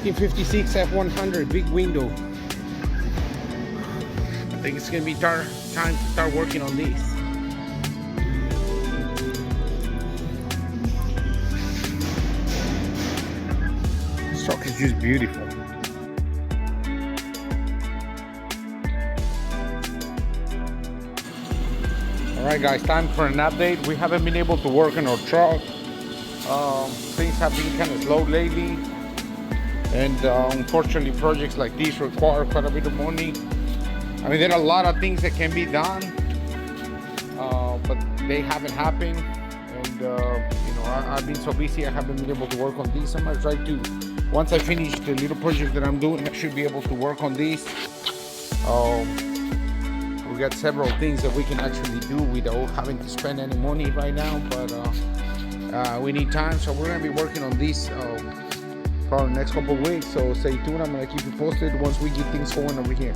1956 f100, big window. I think it's gonna be time to start working on this. This truck is just beautiful. Alright guys, time for an update. We haven't been able to work on our truck. Things have been kind of slow lately, and unfortunately projects like this require quite a bit of money. I mean, there are a lot of things that can be done, but they haven't happened. And you know, I've been so busy, I haven't been able to work on this. I'm gonna try to, once I finish the little project that I'm doing, I should be able to work on this. We got several things that we can actually do without having to spend any money right now, but we need time, so we're gonna be working on this for the next couple of weeks. So stay tuned. I'm gonna keep you posted once we get things going over here.